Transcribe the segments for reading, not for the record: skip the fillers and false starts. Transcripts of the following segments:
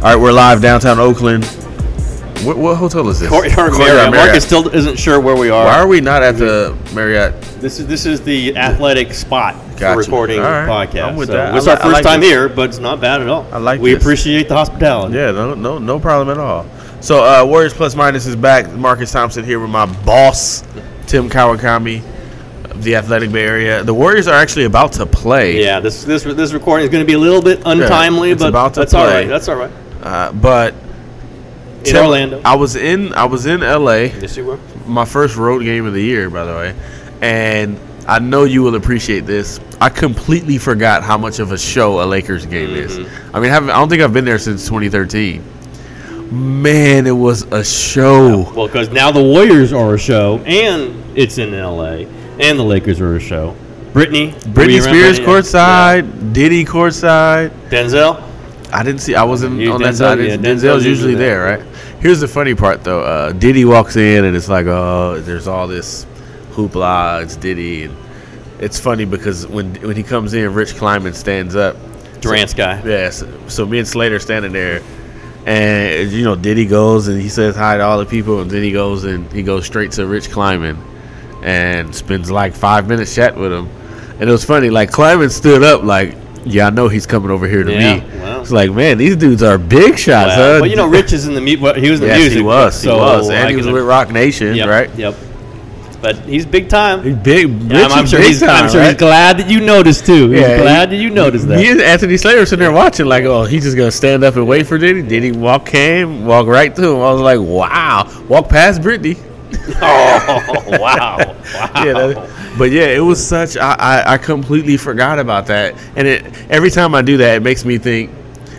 right, we're live downtown Oakland. What hotel is this? Marriott. Marcus still isn't sure where we are. Why are we not at the Marriott? This is the athletic spot for recording podcast. I'm with so that. It's our first time here, but it's not bad at all. We appreciate the hospitality. Yeah, no problem at all. So Warriors Plus Minus is back. Marcus Thompson here with my boss, Tim Kawakami of the Athletic Bay Area. The Warriors are actually about to play. Yeah, this recording is going to be a little bit untimely, but that's all right. That's all right. But in Orlando, I was in LA. Yes, you were. My first road game of the year, by the way, and I know you will appreciate this. I completely forgot how much of a show a Lakers game is. I mean, I don't think I've been there since 2013. Man, it was a show. Yeah, well, because now the Warriors are a show, and it's in L.A., and the Lakers are a show. Britney Spears courtside, Diddy courtside. Denzel? I didn't see. I wasn't on that side. Yeah, Denzel's usually there, right? Here's the funny part, though. Diddy walks in, and it's like, oh, there's all this hoopla. It's Diddy. And it's funny because when he comes in, Rich Kleiman stands up. Durant's guy. Yeah, so me and Slater standing there. And, Diddy goes and he says hi to all the people. And then he goes straight to Rich Kleiman and spends like 5 minutes chatting with him. And it was funny. Like, Kleiman stood up like, yeah, I know he's coming over here to me. Wow. It's like, man, these dudes are big shots, huh? Well, Rich is in the he was in the music. He was. And he was with Rock Nation, right? Yep. But he's big time. He's big. I'm sure he's glad that you noticed too. He's glad that you noticed that. Me and Anthony Slater sitting there watching, like, oh, he's just gonna stand up and wait for Diddy. Diddy walk right to him. I was like, wow, walk past Britney. Oh, wow. But yeah, it was such. I completely forgot about that, and every time I do that, it makes me think.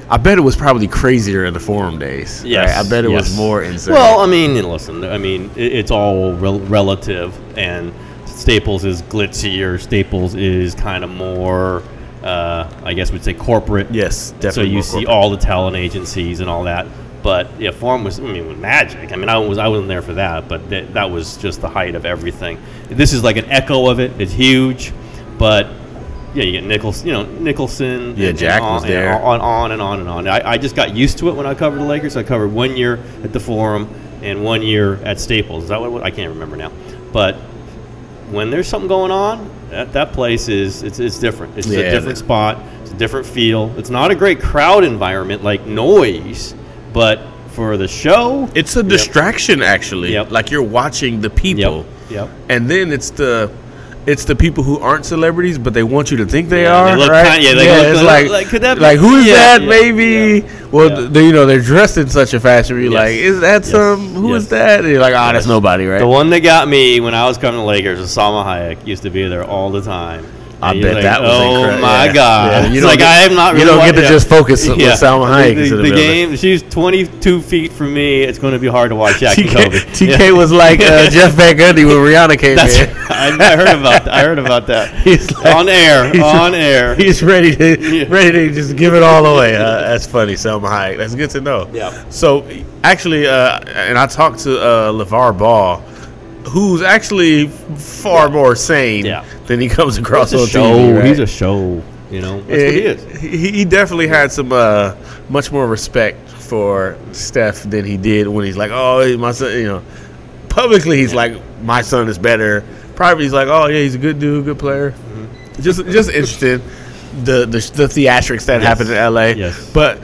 I bet it was probably crazier in the Forum days. Yes, right? I bet it was more insane. Well, I mean, listen. I mean, it's all relative, and Staples is glitzier. Staples is kind of more, I guess we'd say corporate. Yes, definitely. So you see all the talent agencies and all that. But yeah, Forum was magic. I mean, I wasn't there for that, but that was just the height of everything. This is like an echo of it. It's huge, but. Yeah, you get Nicholson. Yeah, Jack was there. On and on and on. I just got used to it when I covered the Lakers. I covered 1 year at the Forum and 1 year at Staples. Is that what it was? I can't remember now. But when there's something going on, that place it's different. It's a different spot. It's a different feel. It's not a great crowd environment like noise, but for the show, it's a distraction actually. Yep. Like you're watching the people. Yep. And then it's the people who aren't celebrities, but they want you to think they are, right? Who is that? Maybe. Yeah. Well, they're dressed in such a fashion. You're like, is that who is that? And you're like, that's nobody, right? The one that got me when I was covering the Lakers was Salma Hayek. Used to be there all the time. I bet that was incredible. Oh my God! Yeah. I am not. You don't get to just focus on Salma Hayek. The game. She's 22 feet from me. It's going to be hard to watch Shaq and Kobe. TK was like Jeff Van Gundy when Rihanna came in. I heard about that. He's like, on air. He's ready to just give it all away. That's funny, Salma Hayek. That's good to know. Yeah. So actually, and I talked to LeVar Ball, who's actually far more sane than he comes across on TV. Right? He's a show, that's what he is. He definitely had some much more respect for Steph than he did when he's like, oh, my son, publicly he's like, my son is better. Privately he's like, oh yeah, he's a good dude, good player. Mm-hmm. Just interesting the theatrics that happened in LA. Yes. But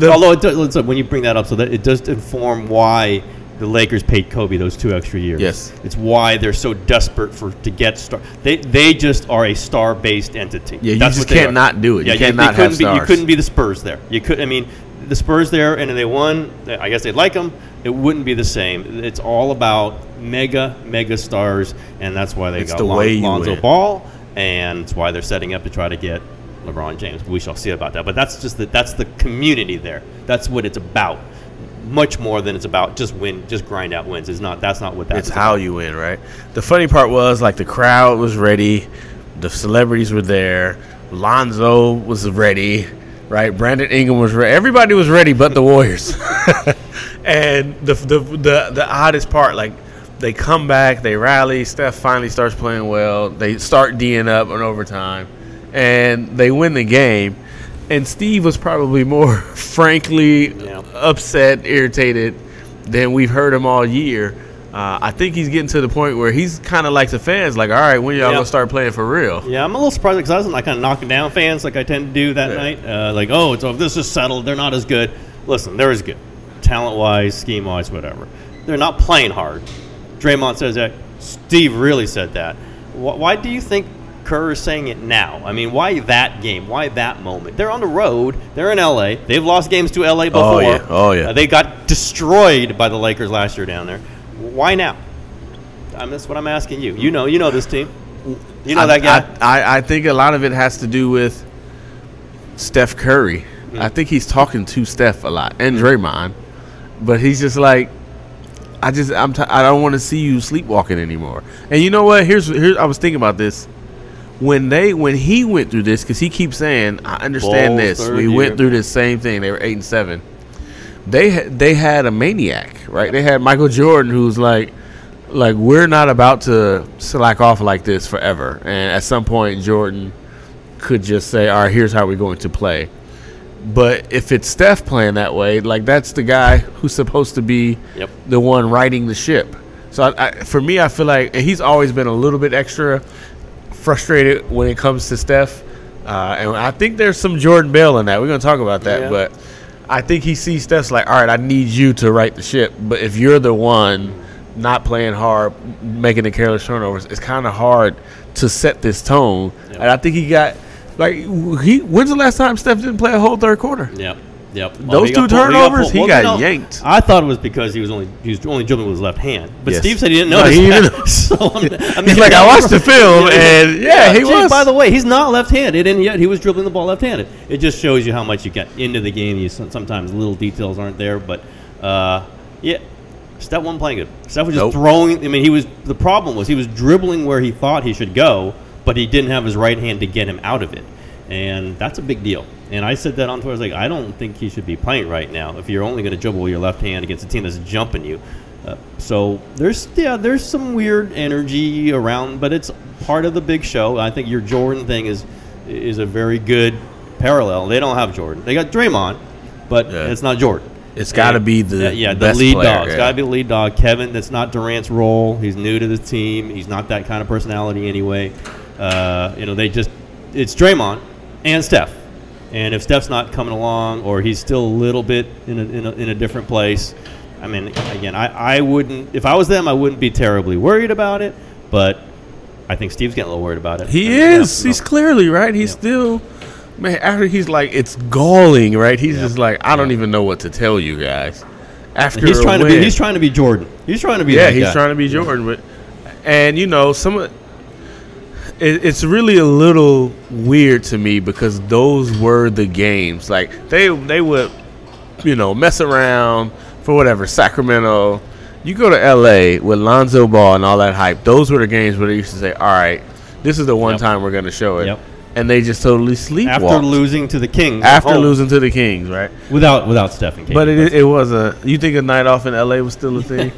although it does, when you bring that up, so that it does inform why the Lakers paid Kobe those 2 extra years. Yes. It's why they're so desperate to get star. They just are a star-based entity. Yeah, you just can't not do it. Yeah, you cannot have stars. You couldn't be the Spurs there. The Spurs there, and they won. I guess they'd like them. It wouldn't be the same. It's all about mega stars, and that's why they got Lonzo Ball, and it's why they're setting up to try to get LeBron James. We shall see about that. But that's the community there. That's what it's about. Much more than it's about just grind out wins. That's not what that's about. It's how you win, right? The funny part was, like, the crowd was ready, the celebrities were there, Lonzo was ready, right? Brandon Ingram was ready. Everybody was ready but the Warriors. And the oddest part, like, they come back, they rally, Steph finally starts playing well, they start D'ing up in overtime, and they win the game. And Steve was probably more frankly upset, irritated than we've heard him all year. I think he's getting to the point where he's kind of like the fans, like, all right, when y'all going to start playing for real? Yeah, I'm a little surprised because I was like kind of knocking down fans like I tend to do that night. Like, oh, this is settled. They're not as good. Listen, they're as good. Talent-wise, scheme-wise, whatever. They're not playing hard. Draymond says that. Steve really said that. Why do you think Kerr is saying it now? I mean, why that game? Why that moment? They're on the road. They're in L.A. They've lost games to L.A. before. Oh, yeah. They got destroyed by the Lakers last year down there. Why now? That's what I'm asking you. You know this team. You know that guy. I think a lot of it has to do with Steph Curry. Mm-hmm. I think he's talking to Steph a lot and Draymond, but he's just like, I don't want to see you sleepwalking anymore. And you know what? Here's I was thinking about this when he went through this, because he keeps saying, I understand this. We went through this same thing. They were 8-7. They had a maniac, right? They had Michael Jordan, who's like we're not about to slack off like this forever. And at some point, Jordan could just say, all right, here's how we're going to play. But if it's Steph playing that way, like, that's the guy who's supposed to be the one riding the ship. So for me, I feel like he's always been a little bit extra frustrated when it comes to Steph. And I think there's some Jordan Bell in that. We're going to talk about that. Yeah. But I think he sees Steph's like, all right, I need you to right the ship. But if you're the one not playing hard, making the careless turnovers, it's kind of hard to set this tone. Yep. And I think he got, like, when's the last time Steph didn't play a whole third quarter? Yep. Those two turnovers, he got yanked. I thought it was because he was only dribbling with his left hand. But Steve said he didn't notice that. So, he's like, I watched the film, and he was. By the way, he's not left-handed, and yet he was dribbling the ball left-handed. It just shows you how much you get into the game. Sometimes little details aren't there, but Steph wasn't playing good. Steph was just throwing. I mean, the problem was he was dribbling where he thought he should go, but he didn't have his right hand to get him out of it, and that's a big deal. And I said that on Twitter. I was like, I don't think he should be playing right now if you're only going to dribble with your left hand against a team that's jumping you. So there's some weird energy around, but it's part of the big show. I think your Jordan thing is a very good parallel. They don't have Jordan. They got Draymond, but it's not Jordan. It's got to be the best lead player, dog. It's got to be the lead dog. Kevin, that's not Durant's role. He's new to the team. He's not that kind of personality anyway. It's Draymond and Steph. And if Steph's not coming along, or he's still a little bit in a different place, I mean, again, I wouldn't. If I was them, I wouldn't be terribly worried about it. But I think Steve's getting a little worried about it. He's clearly right. He's still, man. After he's like, it's galling, right? He's just like, I don't even know what to tell you guys. After he's trying to be Jordan. He's trying to be trying to be Jordan. But and it's really a little weird to me because those were the games. Like they would, mess around for whatever. Sacramento, you go to L.A. with Lonzo Ball and all that hype. Those were the games where they used to say, "All right, this is the one time we're going to show it." Yep. And they just totally sleepwalked. After losing to the Kings. Right? Without Steph and KD. But it was you think a night off in L.A. was still a thing?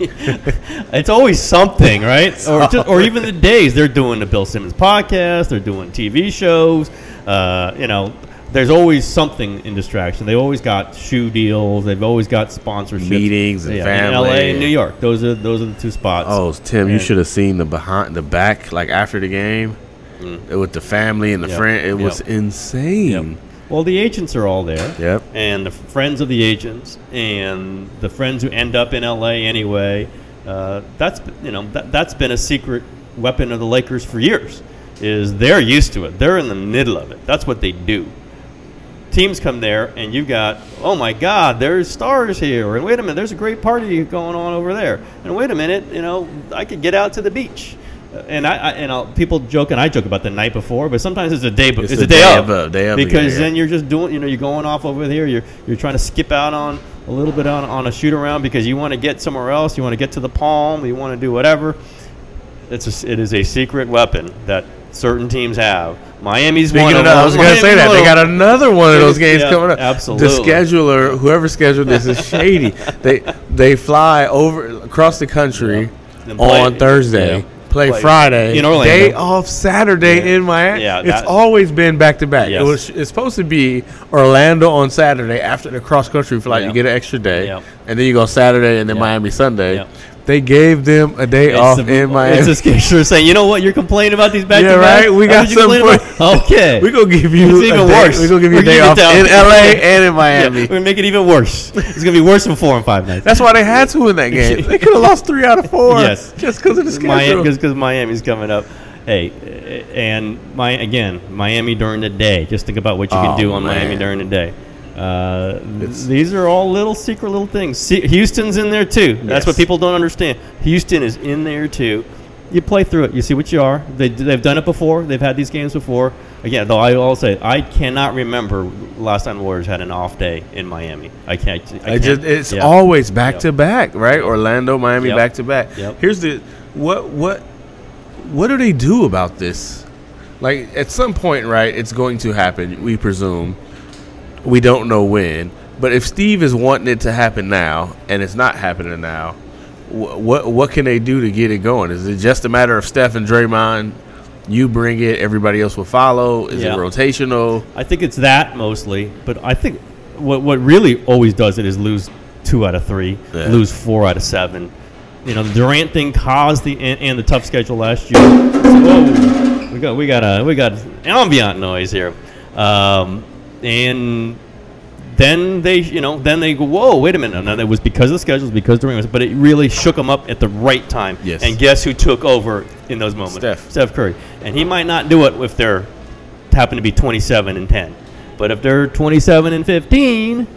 It's always something, right? Or even the days. They're doing the Bill Simmons podcast. They're doing TV shows. There's always something in distraction. They've always got shoe deals. They've always got sponsorships. Meetings and family. In L.A. and New York. Those are the two spots. Oh, Tim, you should have seen the back, like after the game. With the family and the friend, it was insane. Yep. Well, the agents are all there. Yep. And the friends of the agents and the friends who end up in L.A. anyway. That's been a secret weapon of the Lakers for years. Is they're used to it. They're in the middle of it. That's what they do. Teams come there and you've got, oh my God, there's stars here. And wait a minute, there's a great party going on over there. And wait a minute, I could get out to the beach. And people joke, and I joke about the night before, but sometimes it's a day. It's a day of because then you're just doing. You're going off over here. You're trying to skip out on a little bit on a shoot around because you want to get somewhere else. You want to get to the Palm. You want to do whatever. It is a secret weapon that certain teams have. Miami's one of them. I was going to say that they got another one of those games coming up. Absolutely. The scheduler, whoever scheduled this, is shady. They fly across the country on Thursday. play Friday, in Orlando, day off Saturday in Miami. Yeah, it's always been back to back. Yes. It's supposed to be Orlando on Saturday after the cross country flight. You get an extra day, and then you go Saturday and then Miami Sunday. They gave them a day off in Miami. It's just sure saying, you know what, you're complaining about these back to back. Right. We got something for you. Okay, we're gonna give you even worse. We're gonna give you a day off in LA and in Miami. We're gonna make it even worse. It's gonna be worse than 4 and 5 nights. That's why they had to win that game. They could have lost 3 out of 4. Yes, just because of the schedule. Because Miami's coming up. Hey, and Miami during the day. Just think about what you can do on Miami during the day. These are all little secret little things. Houston's in there too. That's what people don't understand. Houston is in there too. You play through it. You see what you are. They've done it before. They've had these games before. Again, though, I will say I cannot remember last time the Warriors had an off day in Miami. I can't. It's always back to back, right? Orlando, Miami, back to back. Here's the what do they do about this? Like at some point, right? It's going to happen. We presume. We don't know when, but if Steve is wanting it to happen now and it's not happening now, what can they do to get it going? Is it just a matter of Steph and Draymond? You bring it, everybody else will follow. Is it rotational? I think it's that mostly, but I think what really always does it is lose 2 out of 3, lose 4 out of 7. You know, the Durant thing caused and the tough schedule last year. So, we got ambient noise here. And then they go, whoa, wait a minute. No, it was because of the schedules, because Durant, but it really shook them up at the right time. Yes. And guess who took over in those moments? Steph Curry. And he might not do it if they're happen to be 27 and 10, but if they're 27 and 15,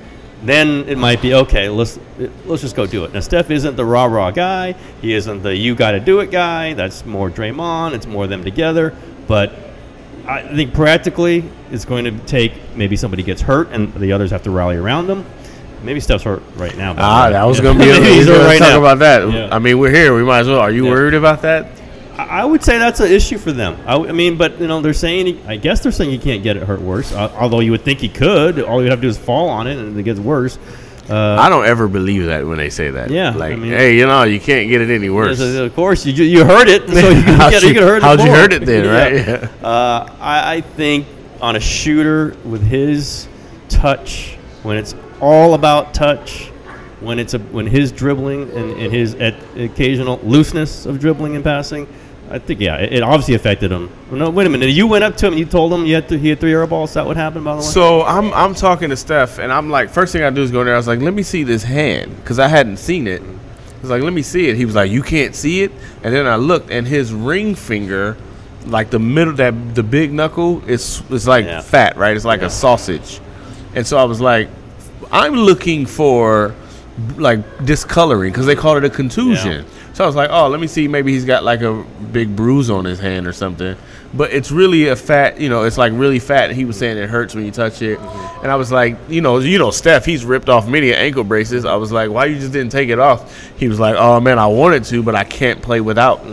then it might be okay. Let's just go do it. Now Steph isn't the rah guy. He isn't the you got to do it guy. That's more Draymond. It's more them together, but. I think practically it's going to take maybe somebody gets hurt and the others have to rally around them. Maybe Steph's hurt right now. That was going to be he's right talk about that. Yeah. I mean, we're here. We might as well. Are you worried about that? I would say that's an issue for them. I mean, but they're saying. I guess they're saying he can't get it hurt worse. Although you would think he could. All you have to do is fall on it and it gets worse. I don't ever believe that when they say that. Yeah, like, hey, you can't get it any worse. Of course, you heard it, so you can hurt it. How'd you heard it then, right? Yeah. I think on a shooter with his touch, when it's all about touch, when his dribbling and his occasional looseness of dribbling and passing, I think it obviously affected him. No, wait a minute. You went up to him and you told him he had 3 air balls. Is that what happened, by the way? So I'm talking to Steph and I'm like, first thing I do is go in there. I was like, let me see this hand because I hadn't seen it. I was like, let me see it. He was like, you can't see it. And then I looked and his ring finger, like the middle, the big knuckle, it's like fat, right? It's like a sausage. And so I was like, I'm looking for like discoloring because they call it a contusion. So I was like, oh, let me see. Maybe he's got like a big bruise on his hand or something. But it's really a fat, it's like really fat. He was saying it hurts when you touch it. And I was like, Steph, he's ripped off many ankle braces. I was like, why you just didn't take it off? He was like, oh, man, I wanted to, but I can't play without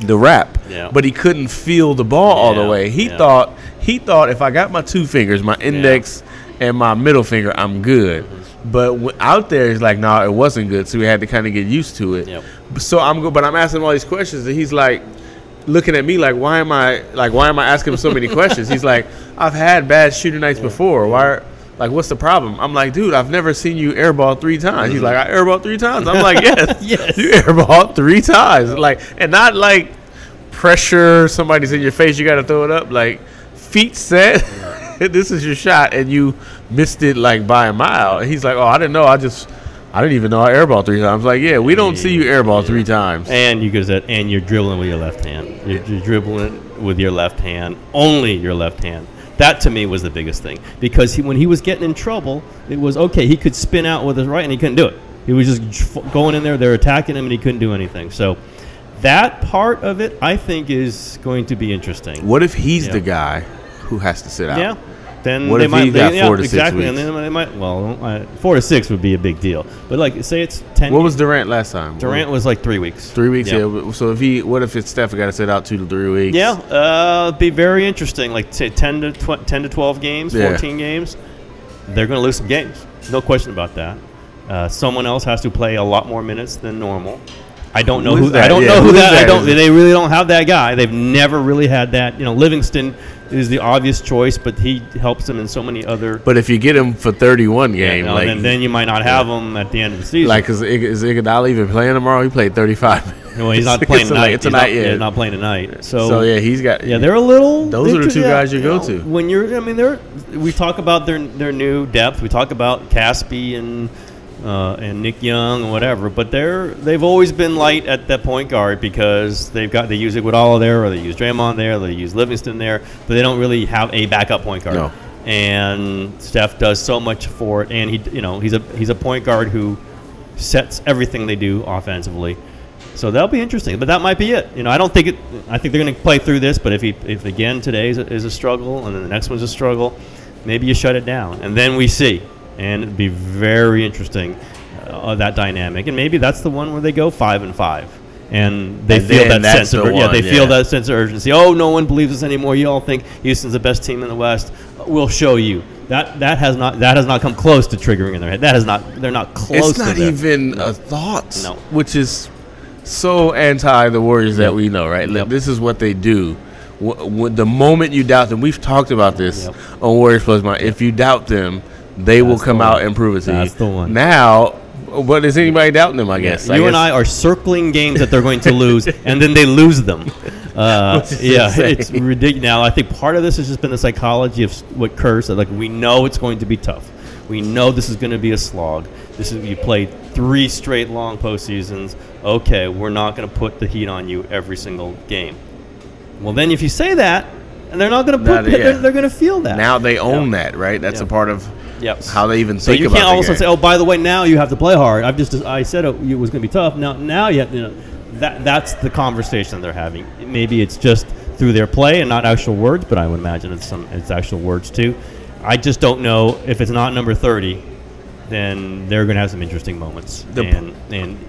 the wrap. Yeah. But he couldn't feel the ball all the way. He thought if I got my 2 fingers, my index and my middle finger, I'm good. But out there, he's like, no, it wasn't good. So we had to kind of get used to it. Yep. So but I'm asking him all these questions, and he's like, looking at me like, why am I asking him so many questions? He's like, I've had bad shooting nights before. What's the problem? I'm like, dude, I've never seen you airball 3 times. He's like, I airballed 3 times. I'm like, yes, yes, you airballed 3 times. And not like pressure. Somebody's in your face, you got to throw it up. Like feet set. This is your shot, and you missed it like by a mile. And he's like, oh, I didn't know. I didn't even know I airballed 3 times. Like, yeah, we don't see you airball 3 times. And you're dribbling with your left hand. You're dribbling with your left hand, only your left hand. That to me was the biggest thing because when he was getting in trouble, it was okay. He could spin out with his right, and he couldn't do it. He was just going in there. They're attacking him, and he couldn't do anything. So that part of it, I think, is going to be interesting. What if he's the guy who has to sit out? Yeah. Then what they if might, he got 4 to 6 exactly, weeks? And then they might. Well, 4 to 6 would be a big deal. But like, say it's 10. What was Durant last time? Durant was like 3 weeks. 3 weeks. Yeah. So what if it's Steph got to sit out 2 to 3 weeks? Yeah. It'd be very interesting. Like say 10 to 12 games, 14 games. They're going to lose some games. No question about that. Someone else has to play a lot more minutes than normal. I don't know who that. I don't know who that. They really don't have that guy. They've never really had that. Livingston is the obvious choice, but he helps them in so many other. But if you get him for 31 games, then you might not have him at the end of the season. Like, is Iguodala even playing tomorrow? He played 35. Well, he's not playing tonight. He's not playing tonight. So yeah, he's got. Yeah, they're a little. Those are the two guys you go to when you're. I mean, we talk about their new depth. We talk about Caspi and Nick Young and whatever, but they've always been light at that point guard because they use Iguodala there, or they use Draymond there, or they use Livingston there, but they don't really have a backup point guard. No. And Steph does so much for it, and he's a point guard who sets everything they do offensively. So that'll be interesting, but that might be it. I don't think it. I think they're going to play through this, but if again today is a struggle, and then the next one's a struggle, maybe you shut it down, and then we see. And it'd be very interesting, that dynamic. And maybe that's the one where they go 5-5. And they feel that sense of feel that sense of urgency. Oh, no one believes us anymore. You all think Houston's the best team in the West. We'll show you. That has not come close to triggering in their head. They're not close to that. It's not even a thought. No. Which is so anti the Warriors that we know, right? Yep. This is what they do. The moment you doubt them, we've talked about this on Warriors Plus Mind. If you doubt them, they will come out and prove it to you. That's the one. Now, but is anybody doubting them, I guess? You and I are circling games that they're going to lose, and then they lose them. It's ridiculous. Now, I think part of this has just been the psychology of what Kerr said. Like, we know it's going to be tough. We know this is going to be a slog. You played 3 straight long postseasons. Okay, we're not going to put the heat on you every single game. Well, then if you say that, and they're not going to they're going to feel that. Now they own that, right? That's a part of how they even think about it. So you can't all of a sudden say, "Oh, by the way, now you have to play hard." I said it was going to be tough. Now you have to, that's the conversation they're having. Maybe it's just through their play and not actual words, but I would imagine it's actual words too. I just don't know if it's not number 30. Then they're going to have some interesting moments, and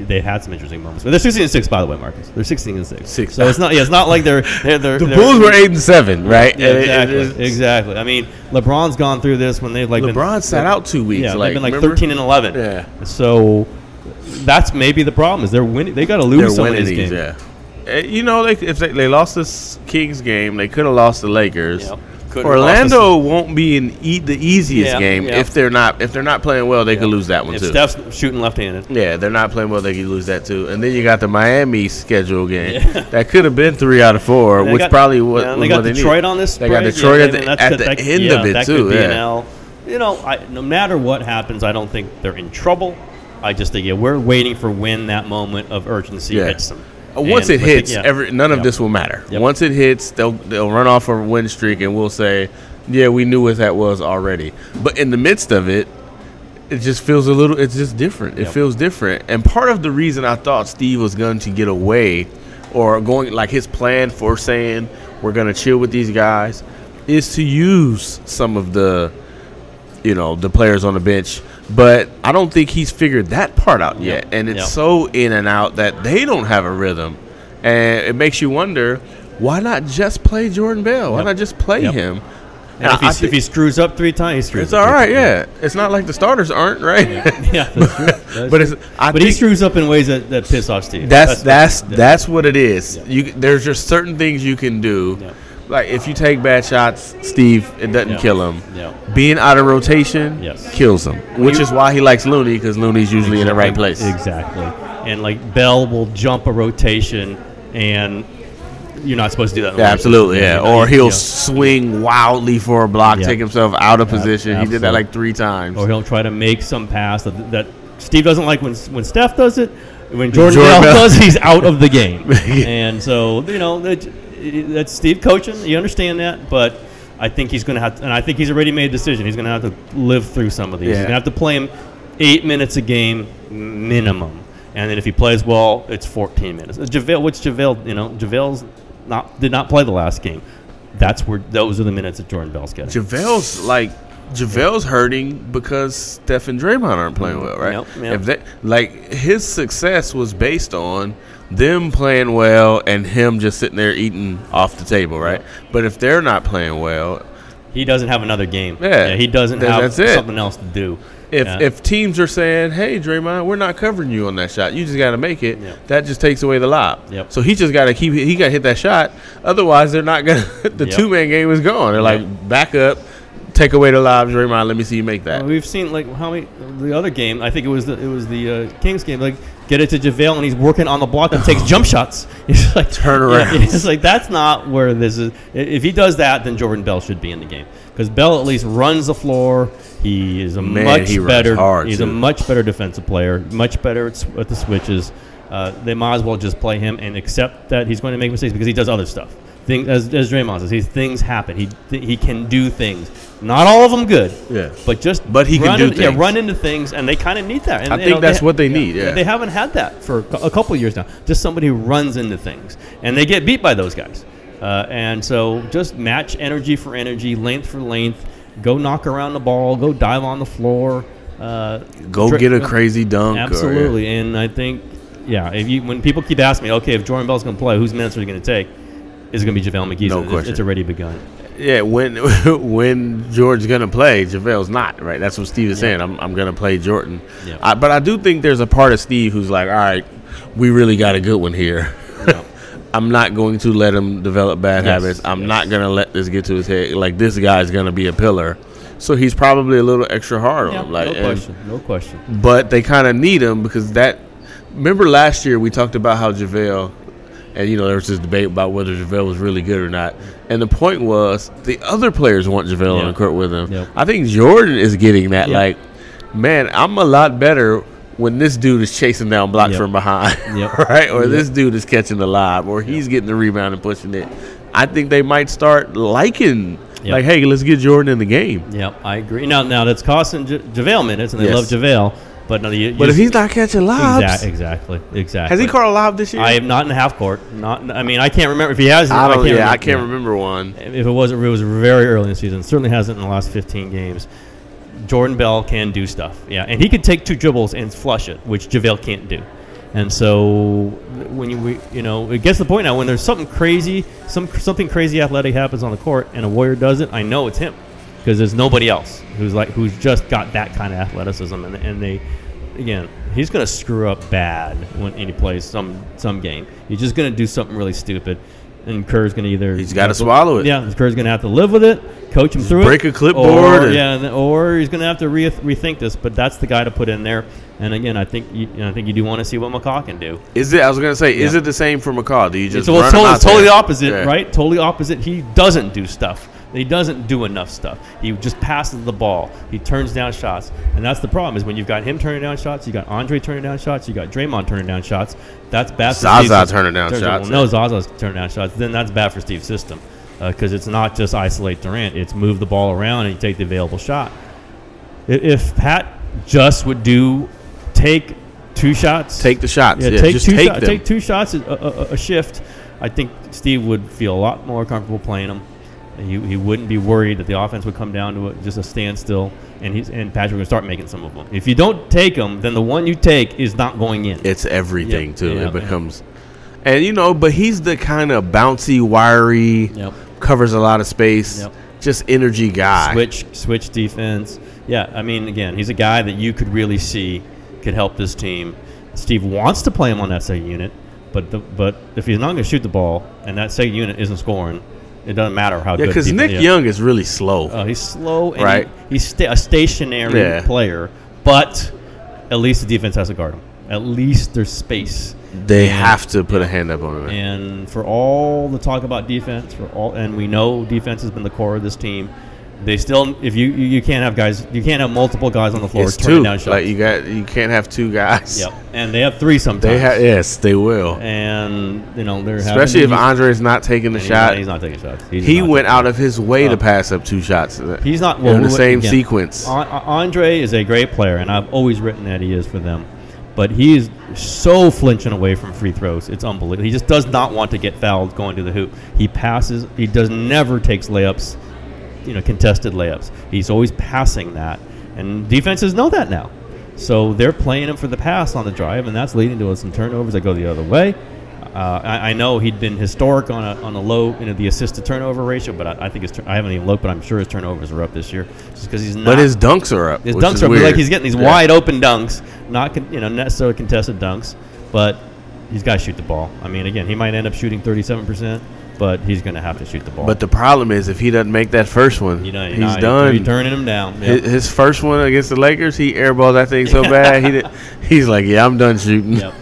they had some interesting moments. But they're 16-6, by the way, Marcus. They're 16-6. So it's not like they're the Bulls were 8-7, right? Yeah, exactly. I mean, LeBron's gone through this when they've LeBron sat out 2 weeks. Yeah, they've been 13-11. Yeah. So that's maybe the problem is they're winning. They got to lose some of these games. Yeah. If they lost this Kings game, they could have lost the Lakers. Yep. Orlando won't be the easiest game if they're not playing well. They could lose that one too. If Steph's shooting left-handed, they're not playing well. They could lose that too. And then you got the Miami schedule game that could have been 3 out of 4, which probably what they got Detroit on this. They got Detroit at the end of it that too. Could be an L. No matter what happens, I don't think they're in trouble. I just think we're waiting for when that moment of urgency hits them. Once it hits, none of this will matter. Yep. Once it hits, they'll run off a win streak, and we'll say, "Yeah, we knew what that was already." But in the midst of it, it just feels it's just different. It feels different. And part of the reason I thought Steve was going to get away, or going like his plan for saying we're going to chill with these guys, is to use some of the players on the bench. But I don't think he's figured that part out yet. And it's so in and out that they don't have a rhythm. And it makes you wonder, why not just play Jordan Bell? Why not just play him? And if he screws up 3 times, he screws it's all right, It's not like the starters aren't, right? Yeah, that's true. But he screws up in ways that piss off Steve. That's what it is. There's just certain things you can do. Yeah. Like, if you take bad shots, Steve, it doesn't kill him. Yeah. Being out of rotation kills him, which is why he likes Looney, because Looney's usually in the right place. Exactly. And, Bell will jump a rotation, and you're not supposed to do that. Absolutely, Or he'll swing wildly for a block, take himself out of position. Absolutely. He did that 3 times. Or he'll try to make some pass that Steve doesn't like when Steph does it. When Jordan Bell does, he's out of the game. And so, that's Steve coaching. You understand that, but I think he's going to have to, and I think he's already made a decision. He's going to have to live through some of these. He's going to have to play him 8 minutes a game minimum, and then if he plays well, it's 14 minutes. JaVale's did not play the last game. Those are the minutes that Jordan Bell's getting. JaVale's hurting because Steph and Draymond aren't playing well, right? Yep. If his success was based on them playing well and him just sitting there eating off the table, right? But if they're not playing well, he doesn't have another game. Yeah, he doesn't have something else to do. If teams are saying, "Hey, Draymond, we're not covering you on that shot. You just got to make it," that just takes away the lob. So he just got to he got to hit that shot. Otherwise, they're not gonna. The 2-man game is gone. They're like, back up. Take away the lob, Draymond. Let me see you make that. Well, we've seen how many the other game. I think it was the Kings game. Like, get it to JaVale and he's working on the block and takes jump shots. It's like turn around. Yeah, it's like that's not where this is. If he does that, then Jordan Bell should be in the game because Bell at least runs the floor. He is a much better defensive player, much better at the switches. They might as well just play him and accept that he's going to make mistakes because he does other stuff. As Draymond says, things happen. He can do things. Not all of them good. Yeah. But he can do things. Yeah, run into things, and they kind of need that. And, I think that's what they need. Yeah. They haven't had that for a couple of years now. Just somebody who runs into things, and they get beat by those guys. And so just match energy for energy, length for length. Go knock around the ball. Go dive on the floor. Go get a crazy dunk. Absolutely. And I think, when people keep asking me, okay, if Jordan Bell's going to play, whose minutes are you going to take? Is going to be JaVale McGee. No question. It's already begun. Yeah, when George's going to play, JaVale's not, right? That's what Steve is saying. I'm going to play Jordan. Yeah. But I do think there's a part of Steve who's like, all right, we really got a good one here. Yeah. I'm not going to let him develop bad habits. I'm not going to let this get to his head. Like, this guy's going to be a pillar. So he's probably a little extra hard on him. Like, no question. But they kind of need him because remember last year we talked about how JaVale – and, there was this debate about whether JaVale was really good or not. And the point was the other players want JaVale on the court with him. Yep. I think Jordan is getting that. Like, man, I'm a lot better when this dude is chasing down blocks from behind, right? Or this dude is catching the lob, or he's getting the rebound and pushing it. I think they might start liking, like, hey, let's get Jordan in the game. Yep, I agree. Now that's costing JaVale minutes, and they love JaVale. But if he's not catching lobs, exactly. Has he caught a lob this year? I am not in the half court. I can't remember if he has. I can't remember one. If it was very early in the season. Certainly hasn't in the last 15 games. Jordan Bell can do stuff, and he could take 2 dribbles and flush it, which JaVale can't do. And so when it gets to the point now when there's something crazy athletic happens on the court, and a Warrior does it, I know it's him. Because there's nobody else who's just got that kind of athleticism, and they, again, he's going to screw up bad when he plays some game. He's just going to do something really stupid, and Kerr's going to he's got to swallow it. Yeah, Kerr's going to have to live with it, coach him through break a clipboard, or he's going to have to rethink this. But that's the guy to put in there. And again, I think you do want to see what McCaw can do. Is it? I was going to say, is it the same for McCaw? Do you just it's totally opposite, right? Totally opposite. He doesn't do stuff. He doesn't do enough stuff. He just passes the ball. He turns down shots. And that's the problem is when you've got him turning down shots, you got Andre turning down shots, you got Draymond turning down shots. That's bad for Zaza turning down shots. No, Zaza's turning down shots. Then that's bad for Steve's system because it's not just isolate Durant. It's move the ball around and you take the available shot. If Pat just would take 2 shots. Take the shots. Yeah, take 2 shots a shift. I think Steve would feel a lot more comfortable playing them. He wouldn't be worried that the offense would come down to just a standstill, and Patrick would start making some of them. If you don't take them, then the one you take is not going in. It's everything, too. It becomes – and, but he's the kind of bouncy, wiry, covers a lot of space, just energy guy. Switch defense. Yeah, again, he's a guy that you could really see could help this team. Steve wants to play him on that second unit, but if he's not going to shoot the ball and that second unit isn't scoring – it doesn't matter how good. Yeah, because Nick Young is really slow. He's slow, and right? He's a stationary player, but at least the defense has to guard him. At least there's space. They have to put a hand up on him. And for all the talk about defense, and we know defense has been the core of this team. They still, if you can't have guys, you can't have multiple guys on the floor turning down shots. Like you can't have 2 guys. Yep, and they have 3 sometimes. Yes, they will. And they're especially if Andre's not taking the shot. He's not taking shots. He went out of his way to pass up 2 shots. He's not in the same sequence. Andre is a great player, and I've always written that he is for them. But he is so flinching away from free throws. It's unbelievable. He just does not want to get fouled going to the hoop. He passes. He never takes layups. Contested layups. He's always passing that, and defenses know that now. So they're playing him for the pass on the drive, and that's leading to some turnovers that go the other way. I know he'd been historic on a low, the assist to turnover ratio, but I think I haven't even looked, but I'm sure his turnovers are up this year, just because he's not. But his dunks are up. His dunks are up. Like he's getting these wide open dunks, not necessarily contested dunks, but he's got to shoot the ball. I mean, again, he might end up shooting 37%. But he's going to have to shoot the ball. But the problem is, if he doesn't make that first one, he's done. You're turning him down. Yep. His first one against the Lakers, he airballed that thing so bad. He's like, yeah, I'm done shooting. Yep.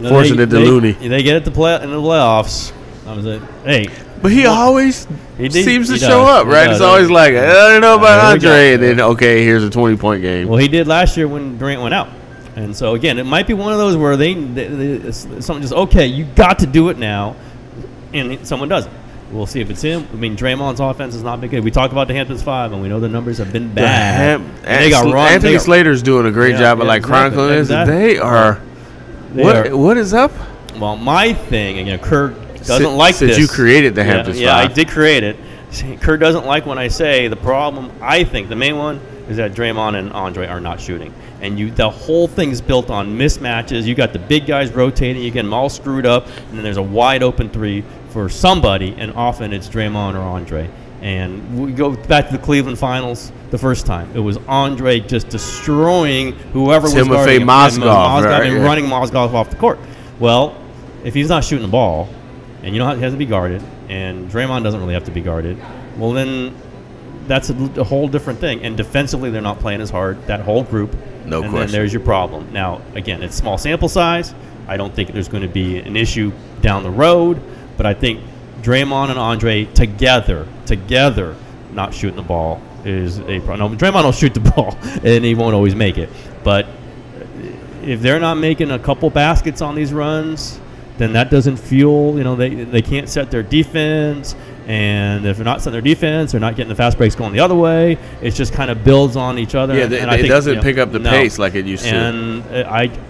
Forcing it to Looney. They get it in the playoffs. I was like, hey. But he always seems to show up, right? It's always like, I don't know about Andre. And then, okay, here's a 20-point game. Well, he did last year when Durant went out. And so, again, it might be one of those where someone just, okay, you got to do it now. And someone doesn't. We'll see if it's him. I mean, Draymond's offense has not been good. We talk about the Hamptons 5, and we know the numbers have been bad. They got run. Anthony Slater's doing a great job of chronicling this. They are. What is up? Well, my thing, again, Kerr doesn't like this. Since you created the Hamptons 5. Yeah, I did create it. Kerr doesn't like when I say the problem. I think the main one is that Draymond and Andre are not shooting. And the whole thing's built on mismatches. You got the big guys rotating. You get them all screwed up. And then there's a wide open three for somebody. And often it's Draymond or Andre. And we go back to the Cleveland Finals the first time. It was Andre just destroying whoever was guarding him. Mozgov, right? And running Mozgov off the court. Well, if he's not shooting the ball, and he has to be guarded, and Draymond doesn't really have to be guarded, well then that's a whole different thing. And defensively, they're not playing as hard, that whole group. No question. And then there's your problem. Now, again, it's small sample size. I don't think there's going to be an issue down the road, but I think Draymond and Andre together, not shooting the ball is a problem. No, Draymond will shoot the ball, and he won't always make it. But if they're not making a couple baskets on these runs, then that doesn't fuel, they can't set their defense. And if they're not setting their defense, they're not getting the fast breaks going the other way. It just kind of builds on each other. Yeah, it doesn't pick up the pace like it used to. And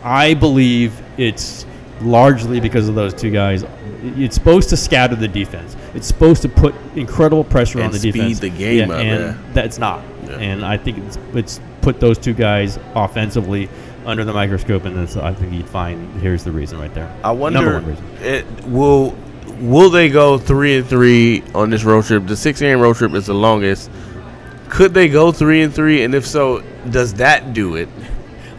I believe it's largely because of those two guys. It's supposed to scatter the defense. It's supposed to put incredible pressure on the defense. Speed the game up. And that's not. Yeah. And I think it's put those two guys offensively under the microscope, and then I think you'd find here's the reason right there. I wonder, will they go 3-3 on this road trip? The 6-game road trip is the longest. Could they go 3-3? And if so, does that do it?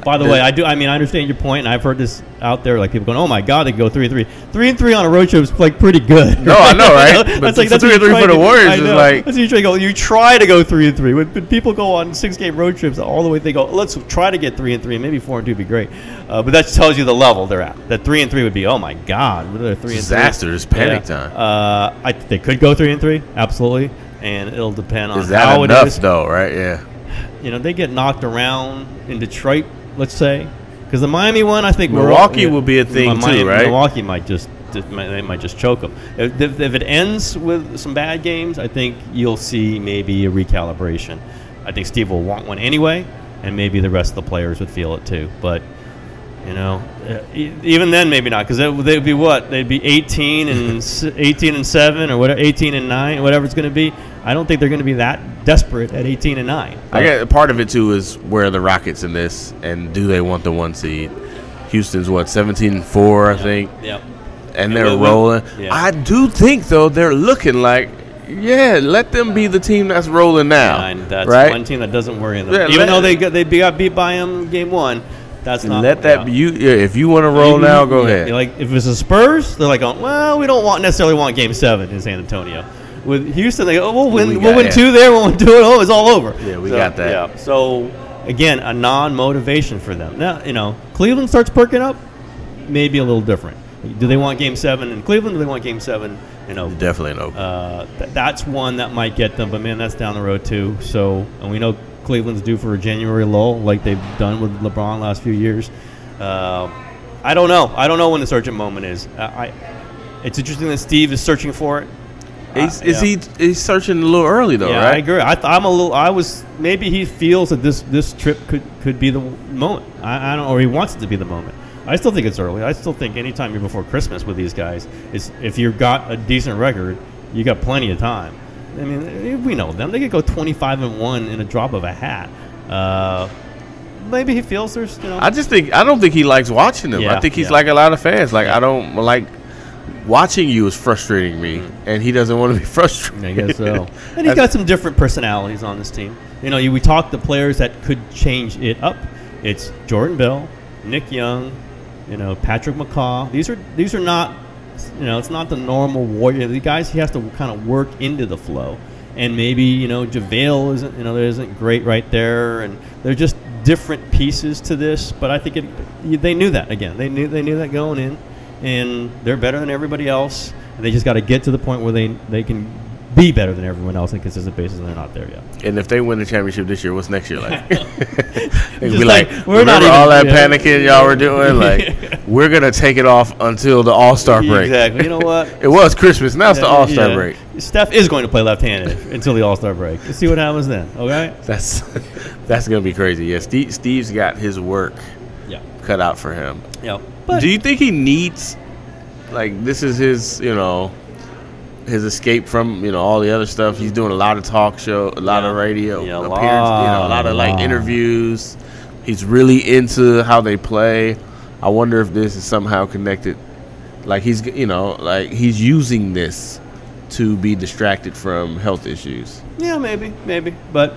By the way, I understand your point, and I've heard this out there, like people going, "Oh my God, they go 3-3." 3-3 on a road trip is like pretty good. No, I know, right? But that's 3-3 for the Warriors is like that's what you try to go. You try to go 3-3. When people go on 6-game road trips all the way, they go, "Let's try to get 3-3. Maybe 4-2 would be great." But that just tells you the level they're at. That 3-3 would be, oh my God, what are 3-3? Disaster, it's panic time. They could go 3-3, absolutely, and it'll depend on how it is. Is that enough, though? Right? Yeah. They get knocked around in Detroit. Let's say, because the Miami one, I think Milwaukee will be a thing too, right? Milwaukee might just choke them. If it ends with some bad games, I think you'll see maybe a recalibration. I think Steve will want one anyway, and maybe the rest of the players would feel it too. But even then, maybe not, because they'd be what? They'd be 18-7 or whatever, 18-9, whatever it's going to be. I don't think they're going to be that desperate at 18-9. I get part of it too is where are the Rockets in this, and do they want the 1 seed? Houston's what, 17-4, I think. Yep. And they're rolling. Yeah. I do think though they're looking like, let them be the team that's rolling now. And that's right? one team that doesn't worry them. Yeah, even though they got beat by them game 1. That's not. Let that be you. If you want to roll now, go ahead. Like if it's the Spurs, they're like, we don't necessarily want Game 7 in San Antonio. With Houston, they go, we'll win 2 there, we'll do it. Oh, it's all over. Yeah, we got that. Yeah. So again, a non-motivation for them. Now, Cleveland starts perking up, maybe a little different. Do they want Game 7 in Cleveland? Or do they want Game 7 in Oakland? Definitely in Oakland. That's one that might get them, but man, that's down the road too. So, and we know Cleveland's due for a January lull, like they've done with LeBron last few years. I don't know. I don't know when the urgent moment is. It's interesting that Steve is searching for it. He's searching a little early though, right? I agree. Maybe he feels that this trip could be the moment. I don't, or he wants it to be the moment. I still think it's early. I still think anytime you're before Christmas with these guys, if you've got a decent record, you got plenty of time. I mean, we know them. They could go 25-1 in a drop of a hat. Maybe he feels there's. I don't think he likes watching them. I think he's like a lot of fans. Like I don't like watching you is frustrating me, and he doesn't want to be frustrated. I guess so. And he's got some different personalities on this team. We talked the players that could change it up. It's Jordan Bell, Nick Young, Patrick McCaw. These are not, it's not the normal Warrior. The guys he has to kind of work into the flow. And maybe, JaVale isn't great right there, and they're just different pieces to this. But I think they knew that again. They knew that going in, and they're better than everybody else. And they just got to get to the point where they can be better than everyone else on a consistent basis, and they're not there yet. And if they win the championship this year, what's next year like? They'd be we're not even, all that panicking y'all were doing? Like, we're going to take it off until the All-Star break. Exactly. You know what? It was Christmas. Now it's the All-Star break. Steph is going to play left-handed until the All-Star break. Let's see what happens then, okay? That's going to be crazy. Yeah, Steve's got his work cut out for him. Yeah. Do you think he needs, this is his, his escape from all the other stuff? He's doing a lot of talk show, a lot of radio appearances, a lot of interviews. He's really into how they play. I wonder if this is somehow connected. He's he's using this to be distracted from health issues. Yeah, maybe. But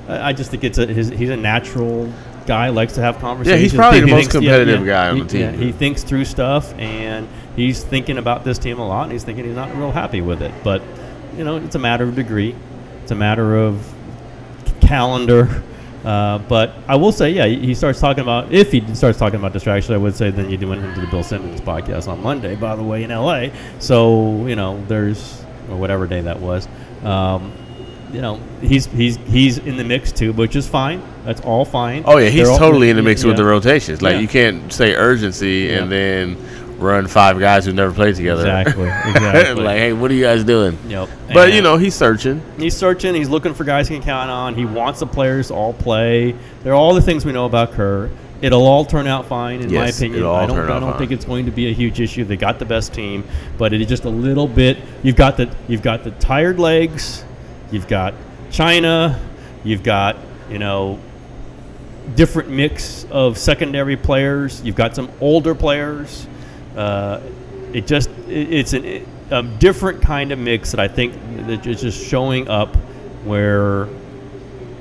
I just think he's a natural guy, likes to have conversations. Yeah, he's probably the most competitive guy on the team. Yeah, he thinks through stuff, and he's thinking about this team a lot, and he's thinking he's not real happy with it. But, it's a matter of degree. It's a matter of calendar. But I will say, he starts talking about, if he starts talking about distraction, I would say then you went into the Bill Simmons podcast on Monday, by the way, in L.A. So, there's, or whatever day that was, he's in the mix too, which is fine. That's all fine. Oh, yeah, he's totally in the mix with the rotations. You can't say urgency and then run 5 guys who never played together. Exactly. Hey, what are you guys doing? Yep. But, he's searching. He's searching. He's looking for guys he can count on. He wants the players to all play. They're all the things we know about Kerr. It'll all turn out fine, in my opinion. I don't think it's going to be a huge issue. They got the best team, but it is just a little bit. You've got the tired legs. You've got China. You've got different mix of secondary players. You've got some older players. It's a different kind of mix that I think that is just showing up where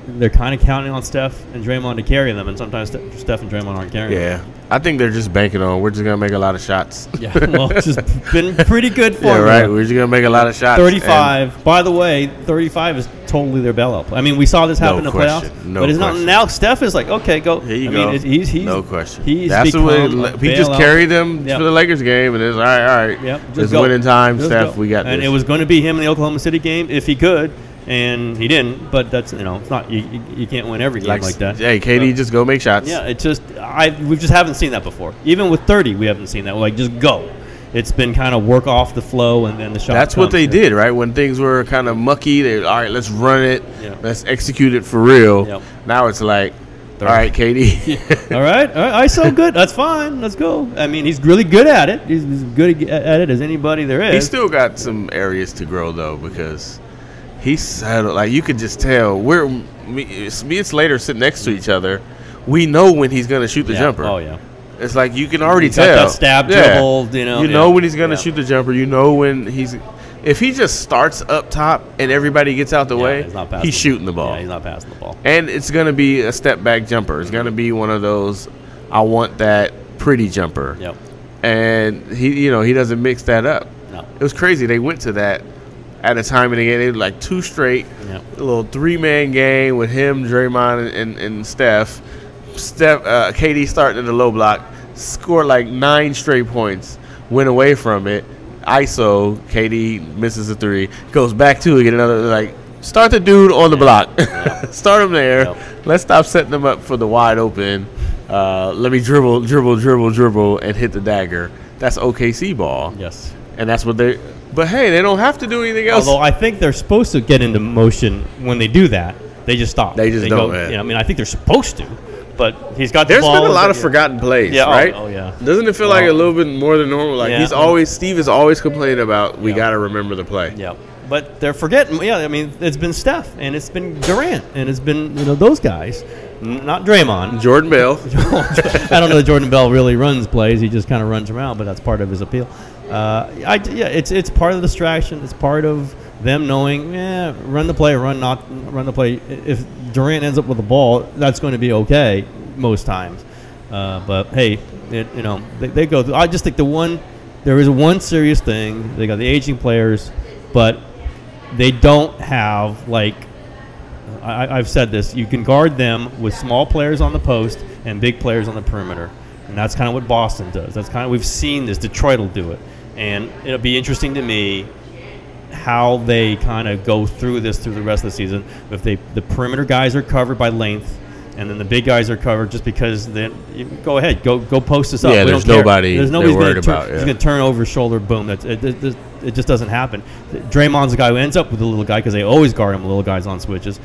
they're kind of counting on Steph and Draymond to carry them, and sometimes Steph and Draymond aren't carrying them. I think they're just banking on we're just going to make a lot of shots. Yeah, well, it's just been pretty good for them. Yeah, right. We're just going to make a lot of shots. 35. By the way, 35 is totally their bailout. I mean, we saw this happen in the playoffs. But it's not now. Steph is like, okay, go. Here you go. He's no question. That's the way he just carried them for the Lakers game, and it's all right. Yep, it's winning time, Steph. We got this. And it was going to be him in the Oklahoma City game if he could. And he didn't, but that's it's not you can't win every game like that. Hey, KD, just go make shots. Yeah, it's just we just haven't seen that before. Even with 30, we haven't seen that. We're just go. It's been kind of work off the flow and then the shot. That's what they did, right? When things were kind of mucky, all right, let's run it, let's execute it for real. Yep. Now it's like, all right, KD. all right, ISO good. That's fine. Let's go. I mean, he's really good at it. He's as good at it as anybody there is. He's still got some areas to grow though, because he's settled. You could just tell. Me and Slater sit next to each other. We know when he's going to shoot the jumper. Oh, yeah. It's like you can already tell. Got that stab dribble, You know when he's going to shoot the jumper. You know when he's – if he just starts up top and everybody gets out the way, he's shooting the ball. Yeah, he's not passing the ball. And it's going to be a step-back jumper. It's going to be one of those, I want that pretty jumper. Yep. And he doesn't mix that up. No. It was crazy. They went to that at a time in the game. They were 2 straight, a little 3-man game with him, Draymond, and Steph. KD starting in the low block, scored 9 straight points, went away from it. ISO, KD misses a 3, goes back to it, get another, start the dude on the block. Start him there. Yep. Let's stop setting them up for the wide open. Let me dribble, and hit the dagger. That's OKC ball. Yes. And that's what they – but, hey, they don't have to do anything else. Although I think they're supposed to get into motion when they do that. They just stop. They just don't. I think they're supposed to. But he's got the ball. There's been a lot of forgotten plays, right? Oh, yeah. Doesn't it feel like a little bit more than normal? Steve is always complaining about we got to remember the play. Yeah. But they're forgetting. Yeah, I mean, it's been Steph, and it's been Durant, and it's been those guys. Not Draymond. Jordan Bell. I don't know that Jordan Bell really runs plays. He just kind of runs around, but that's part of his appeal. It's part of the distraction. It's part of them knowing, run the play, run the play. If Durant ends up with the ball, that's going to be okay most times. But hey, they go through. I just think there is one serious thing. They got the aging players, but they don't have I've said this. You can guard them with small players on the post and big players on the perimeter, and that's kind of what Boston does. That's kind of we've seen this. Detroit will do it, and it'll be interesting to me how they kind of go through the rest of the season. If the perimeter guys are covered by length, and then the big guys are covered just because then go ahead, go post us up. Yeah, there's nobody's worried about. He's going to turn over shoulder, boom. It just doesn't happen. Draymond's the guy who ends up with the little guy because they always guard him with little guys on switches.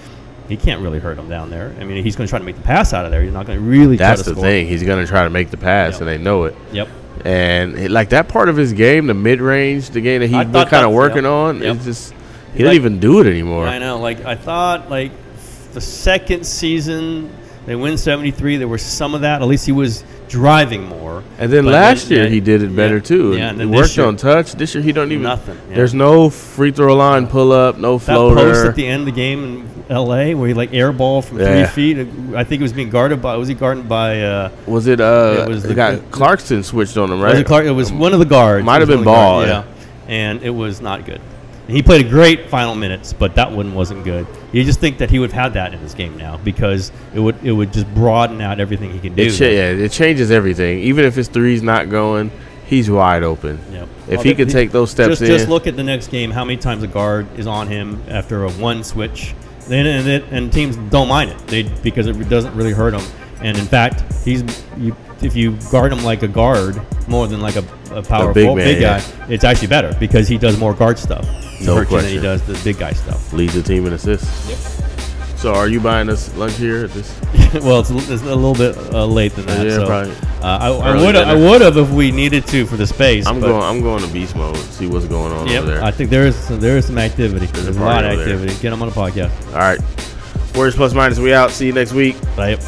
He can't really hurt him down there. I mean, he's going to try to make the pass out of there. He's not going to really try to score. That's the thing. He's going to try to make the pass, and they know it. Yep. And that part of his game, the mid-range, the game that he's been kind of working on, it's just he doesn't even do it anymore. I know. I thought the second season they win 73. There was some of that. At least he was driving more. And then last year he did it better too. Yeah, and he worked on touch. This year he don't even nothing. Yeah. There's no free throw line pull up, no floater. That post at the end of the game in L.A. where he airball from 3 feet. I think it was being guarded by. Was he guarded by? Was it? It was the guy Clarkson switched on him, right? It was one of the guards. Might have been Ball. Yeah, and it was not good. He played a great final minutes, but that one wasn't good. You just think that he would have had that in his game now because it would just broaden out everything he can do. It changes everything. Even if his three's not going, he's wide open. Yep. If he can take those steps just look at the next game, how many times a guard is on him after a one switch. And teams don't mind it because it doesn't really hurt them. And, in fact, if you guard him like a guard more than like a power big guy, it's actually better because he does more guard stuff. No question. Than he does the big guy stuff. Leads the team in assists. Yep. So are you buying us lunch here at this? Well, it's a little bit late than that. Yeah, so, probably. I would have if we needed to for the space. I'm going to beast mode. See what's going on over there. I think there is some activity. There's a lot of activity. Get them on the podcast. All right. Warriors Plus Minus. We out. See you next week. Bye.